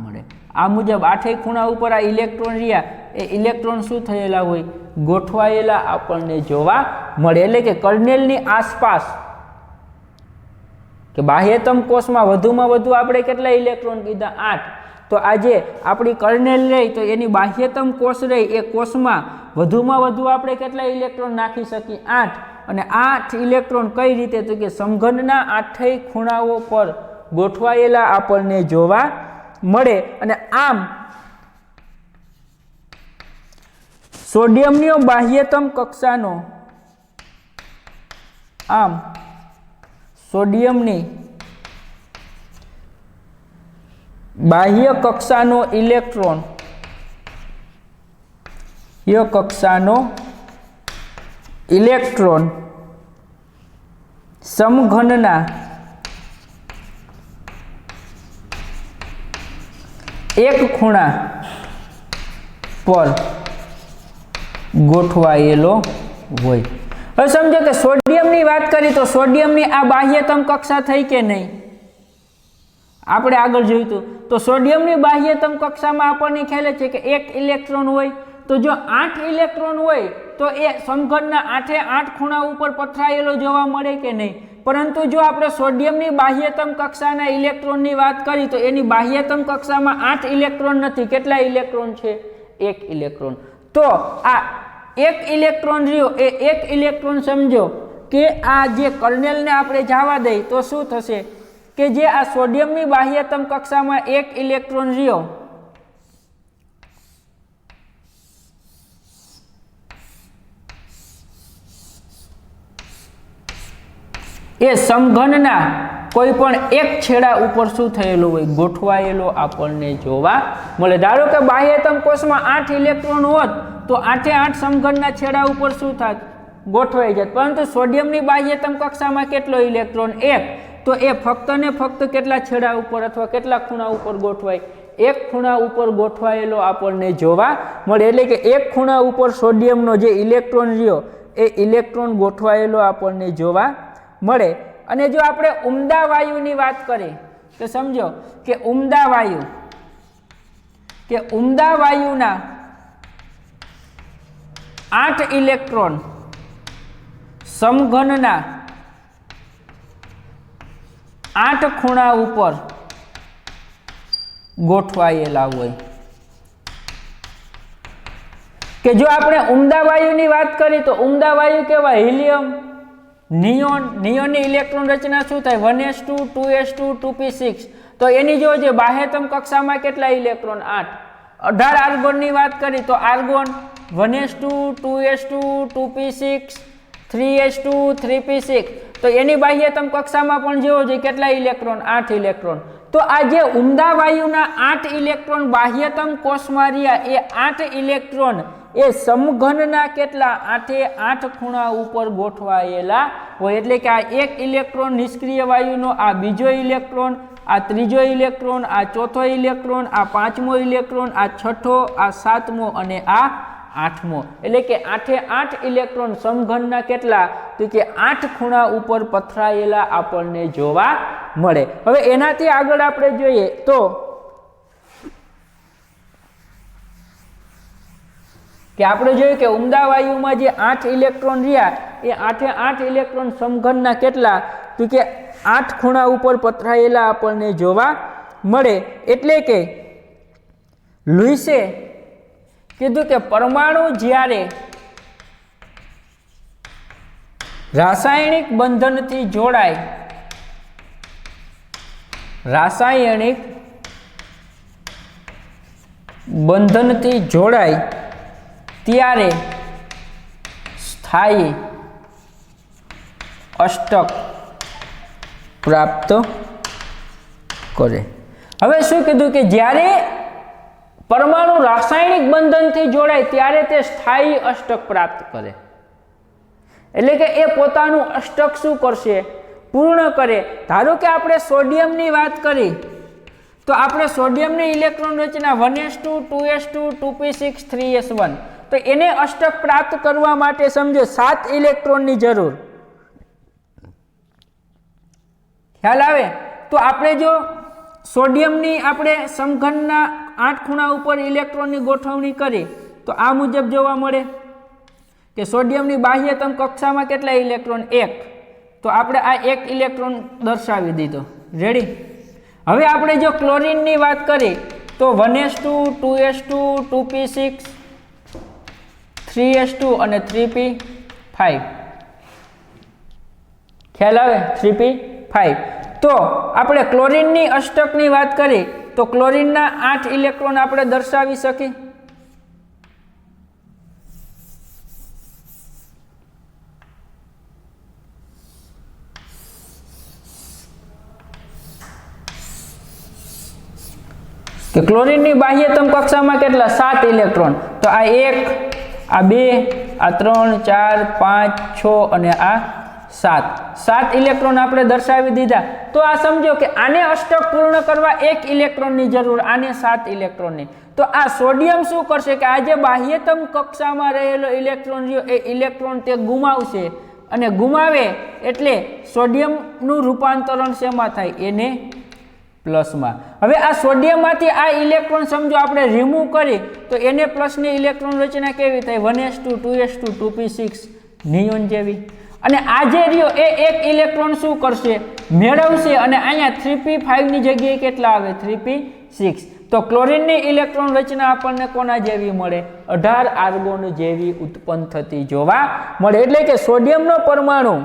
Speaker 1: મળે. આ મુજબ 8 ખૂણા ઉપર આ ઇલેક્ટ્રોન રહ્યા એ ઇલેક્ટ્રોન શું થયેલા હોય? ગોઠવાયેલા આપણને જોવા મળે. એટલે કે કર્નેલની આસપાસ કે બાહ્યતમ કોષમાં વધુમાં વધુ આપણે કેટલા ઇલેક્ટ્રોન કીધા? 8. તો આજે આપણી કર્નેલ રહી તો એની બાહ્યતમ કોષ રહી એ કોષમાં વધુમાં વધુ આપણે કેટલા ઇલેક્ટ્રોન નાખી શકીએ? 8. અને 8 ઇલેક્ટ્રોન કઈ રીતે? તો કે સમઘનના 8 ખૂણાઓ પર ગોઠવાયેલા આપણને જોવા મળે. અને આમ સોડિયમની બાહ્યતમ કક્ષાનો આમ સોડિયમની બાહ્ય કક્ષાનો ઇલેક્ટ્રોન સમઘનના એક ખૂણા પર ગોઠવાયેલો હોય। હવે સમજો કે સોડિયમની વાત કરી તો સોડિયમની આ બાહ્યતમ કક્ષા થઈ કે નહીં, આપણે આગળ જોયું હતું। તો સોડિયમની બાહ્યતમ કક્ષામાં આપણને ખ્યાલ છે કે એક ઇલેક્ટ્રોન હોય, તો જો 8 ઇલેક્ટ્રોન હોય તો એ સમઘનના 8 ખૂણા ઉપર પથરાયેલો જોવા મળે કે નહીં। પરંતુ જો આપણે સોડિયમની બાહ્યતમ કક્ષાના ઇલેક્ટ્રોનની વાત કરી તો એની બાહ્યતમ કક્ષામાં 8 ઇલેક્ટ્રોન નથી। કેટલા ઇલેક્ટ્રોન છે? 1 ઇલેક્ટ્રોન। તો આ 1 ઇલેક્ટ્રોન રહ્યો એ 1 ઇલેક્ટ્રોન સમજો કે આ જે કર્નેલને આપણે જવા દઈ તો શું થશે કે જે આ સોડિયમની બાહ્યતમ કક્ષામાં 1 ઇલેક્ટ્રોન રહ્યો એ સમઘનના કોઈ પણ એક છેડા ઉપર શું થયેલો હોય? ગોઠવાયેલો આપણને જોવા મળે। ધારો કે બાહ્યતમ કોષમાં 8 ઇલેક્ટ્રોન હોત તો 8 સમઘનના છેડા ઉપર શું થાત? ગોઠવાઈ જાત। પરંતુ સોડિયમની બાહ્યતમ કક્ષામાં કેટલો ઇલેક્ટ્રોન? 1। તો એ ફક્ત ને ફક્ત કેટલા છેડા ઉપર અથવા કેટલા ખૂણા ઉપર ગોઠવાય? 1 ખૂણા ઉપર ગોઠવાયેલો આપણને જોવા મળે। એટલે કે 1 ખૂણા ઉપર સોડિયમનો જે ઇલેક્ટ્રોન રહ્યો એ ઇલેક્ટ્રોન ગોઠવાયેલો આપણને જોવા મળે। અને જો આપણે ઉમદા વાયુની વાત કરીએ તો સમજો કે ઉમદા વાયુના 8 ઇલેક્ટ્રોન સમઘનના 8 ખૂણા ઉપર ગોઠવાયેલા હોય। કે જો આપણે ઉમદા વાયુની વાત કરીએ તો ઉમદા વાયુ કેવા? હિલિયમ, નિયોનની ઇલેક્ટ્રોન રચના શું થાય? 1s2 2s2 2p6। તો એની જો જે બાહ્યતમ કક્ષામાં કેટલા ઇલેક્ટ્રોન? 8। 18 આર્ગોનની વાત કરી તો argon 1s2 2s2 2p6 3s2 3p6। તો એની બાહ્યતમ કક્ષામાં પણ જેવો છે કેટલા ઇલેક્ટ્રોન? 8 ઇલેક્ટ્રોન। તો આ જે ઉમદા વાયુના 8 ઇલેક્ટ્રોન બાહ્યતમ કોષમાં રહ્યા એ 8 ઇલેક્ટ્રોન એ સમઘનના કેટલા? 8 ખૂણા ઉપર ગોઠવાયેલા હોય। એટલે કે આ એક ઇલેક્ટ્રોન નિષ્ક્રિય વાયુનો, આ બીજો ઇલેક્ટ્રોન, આ ત્રીજો ઇલેક્ટ્રોન, આ ચોથો ઇલેક્ટ્રોન, આ પાંચમો ઇલેક્ટ્રોન, આ છઠ્ઠો, આ સાતમો અને આ આઠમો। એટલે કે 8 ઇલેક્ટ્રોન સમઘનના કેટલા? તો કે 8 ખૂણા ઉપર પથરાયેલા આપણને જોવા મળે। હવે એનાથી આગળ આપણે જોઈએ તો કે આપણે જોયું કે ઉમદા વાયુમાં જે 8 ઇલેક્ટ્રોન રહ્યા એ 8 ઇલેક્ટ્રોન સમઘનના કેટલા? તો કે 8 ખૂણા ઉપર પથરાયેલા આપણને જોવા મળે। એટલે કે લુઈસે કીધું કે પરમાણુ જ્યારે રાસાયણિક બંધનથી જોડાય, ત્યારે સ્થાયી અષ્ટક પ્રાપ્ત કરે। હવે શું કીધું કે જ્યારે પરમાણુ રાસાયણિક બંધનથી જોડાય ત્યારે તે સ્થાયી અષ્ટક પ્રાપ્ત કરે। એટલે કે એ પોતાનું અષ્ટક શું કરશે? પૂર્ણ કરે। ધારો કે આપણે સોડિયમની વાત કરી તો આપણે સોડિયમની ઇલેક્ટ્રોન રચના 1s2 2s2 2p6 3s1। તો એને અષ્ટક પ્રાપ્ત કરવા માટે સમજો 7 ઇલેક્ટ્રોનની જરૂર। ખ્યાલ આવે? તો આપણે જો સોડિયમની આપણે સમઘનના 8 ખૂણા ઉપર ઇલેક્ટ્રોનની ગોઠવણી કરી તો આ મુજબ જોવા મળે કે સોડિયમની બાહ્યતમ કક્ષામાં કેટલા ઇલેક્ટ્રોન? 1। તો આપણે આ 1 ઇલેક્ટ્રોન દર્શાવી દીધો। રેડી? હવે આપણે જો ક્લોરીનની વાત કરીએ તો 1s2 2s2 2p6 3s2 અને 3p5। ખ્યાલ આવે? 3p5। તો આપણે ક્લોરીનની અષ્ટકની વાત કરીએ તો ક્લોરીનના 8 ઇલેક્ટ્રોન આપણે દર્શાવી શકીએ। કે ક્લોરીનની બાહ્યતમ કક્ષામાં કેટલા 7 ઇલેક્ટ્રોન, તો આ 1, આ 2, આ 3, 4, 5, 6 અને આ 7 ઇલેક્ટ્રોન આપણે દર્શાવી દીધા. તો આ સમજો કે આને અષ્ટક પૂર્ણ કરવા 1 ઇલેક્ટ્રોનની જરૂર, આને 7 ઇલેક્ટ્રોનની. તો આ સોડિયમ શું કરશે કે આ જે બાહ્યતમ કક્ષામાં રહેલો ઇલેક્ટ્રોન રહ્યો એ ઇલેક્ટ્રોન તે ગુમાવશે, અને ગુમાવે એટલે સોડિયમનું રૂપાંતરણ શેમાં થાય? એને પ્લસમાં. હવે આ સોડિયમમાંથી આ ઇલેક્ટ્રોન સમજો આપણે રિમૂવ કરી તો એને પ્લસની ઇલેક્ટ્રોન રચના કેવી થાય? 1s2 2s2 2p6 નિયોન જેવી. અને આ જે રહ્યો એ એક ઇલેક્ટ્રોન શું કરશે? મેળવશે, અને અહીંયા 3p5 ની જગ્યાએ કેટલા આવે? 3p6. તો ક્લોરીનની ઇલેક્ટ્રોન રચના આપણને કોના જેવી મળે? 18 આર્ગોન જેવી ઉત્પન્ન થતી જોવા મળે. એટલે કે સોડિયમનો પરમાણુ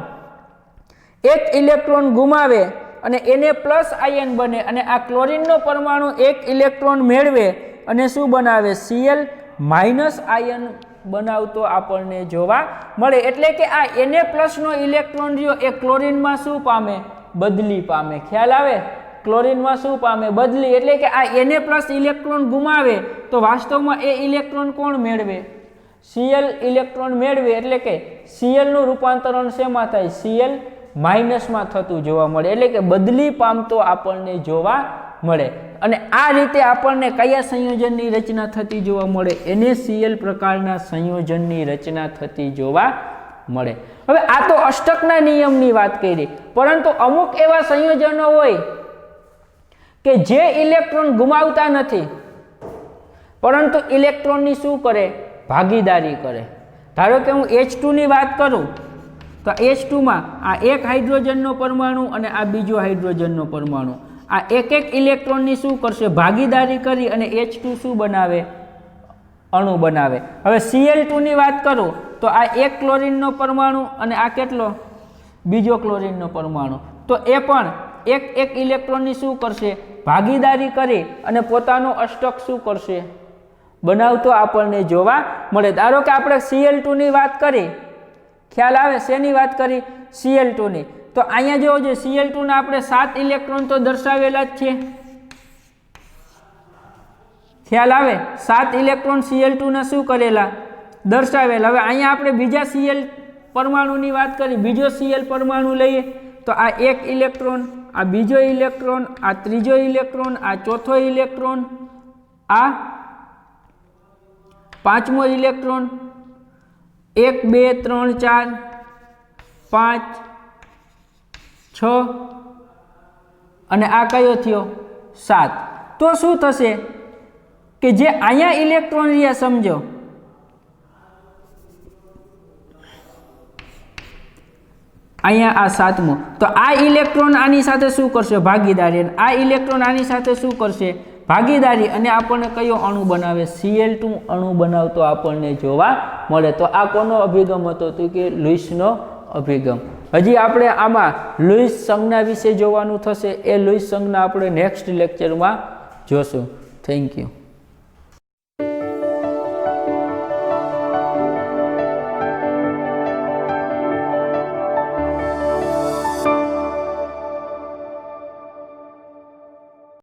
Speaker 1: એક ઇલેક્ટ્રોન ગુમાવે અને એને પ્લસ આયન બને, અને આ ક્લોરીનનો પરમાણુ એક ઇલેક્ટ્રોન મેળવે અને શું બનાવે? Cl માઇનસ આયન બનાવતો આપણને જોવા મળે. એટલે કે આ Na+ નો ઇલેક્ટ્રોન રહ્યો એ ક્લોરીનમાં શું પામે? બદલી પામે. ખ્યાલ આવે? ક્લોરીનમાં શું પામે? બદલી. એટલે કે આ Na+ ઇલેક્ટ્રોન ગુમાવે તો વાસ્તવમાં એ ઇલેક્ટ્રોન કોણ મેળવે? Cl ઇલેક્ટ્રોન મેળવે. એટલે કે Cl નું રૂપાંતરણ શેમાં થાય? Cl માઇનસમાં થતું જોવા મળે. એટલે કે બદલી પામતો આપણને જોવા મળે. અને આ રીતે આપણને કયા સંયોજનની રચના થતી જોવા મળે? NaCl પ્રકારના સંયોજનની રચના થતી જોવા મળે. હવે આ તો અષ્ટકના નિયમની વાત કરી, પરંતુ અમુક એવા સંયોજનો હોય કે જે ઇલેક્ટ્રોન ગુમાવતા નથી પરંતુ ઇલેક્ટ્રોનની શું કરે? ભાગીદારી કરે. ધારો કે હું H2 ની વાત કરું તો H2 માં આ એક હાઇડ્રોજનનો પરમાણુ અને આ બીજો હાઇડ્રોજનનો પરમાણુ, આ એક ઇલેક્ટ્રોનની શું કરશે? ભાગીદારી કરી અને H2 શું બનાવે? અણુ બનાવે. હવે Cl2 ની વાત કરું તો આ એક ક્લોરીનનો પરમાણુ અને આ કેટલો? બીજો ક્લોરીનનો પરમાણુ. તો એ પણ એક ઇલેક્ટ્રોનની શું કરશે? ભાગીદારી કરી અને પોતાનો અષ્ટક શું કરશે? બનાવતો આપણને જોવા મળે. ધારો કે આપણે Cl2 ની વાત કરી, ખ્યાલ આવે? શેની વાત કરી? Cl2 ની. તો અહીંયા જોજો Cl2 ના આપણે 7 ઇલેક્ટ્રોન તો દર્શાવેલા જ છે. ખ્યાલ આવે? 7 ઇલેક્ટ્રોન Cl2 ના શું કરેલા? દર્શાવેલા. હવે અહીંયા આપણે બીજા Cl પરમાણુની વાત કરી, બીજો Cl પરમાણુ લઈએ તો આ એક ઇલેક્ટ્રોન, આ બીજો ઇલેક્ટ્રોન, આ ત્રીજો ઇલેક્ટ્રોન, આ ચોથો ઇલેક્ટ્રોન, આ પાંચમો ઇલેક્ટ્રોન, 1 2 3 4 5 6 અને આ કયો થયો? 7. તો શું થશે કે જે અહીંયા ઇલેક્ટ્રોન રહ્યા સમજો, અહીંયા આ 7મો, તો આ ઇલેક્ટ્રોન આની સાથે શું કરશે? ભાગીદારી. અને આ ઇલેક્ટ્રોન આની સાથે શું કરશે? ભાગીદારી. અને આપણને કયો અણુ બનાવે? Cl2 અણુ બનાવતો આપણને જોવા મળે. તો આ કોનો અભિગમ હતો? તો કે લુઈસનો અભિગમ. હજી આપણે આમાં લુઈસ સંજ્ઞા વિશે જોવાનું થશે. એ લુઈસ સંજ્ઞા આપણે નેક્સ્ટ લેક્ચરમાં જોશું. Thank you.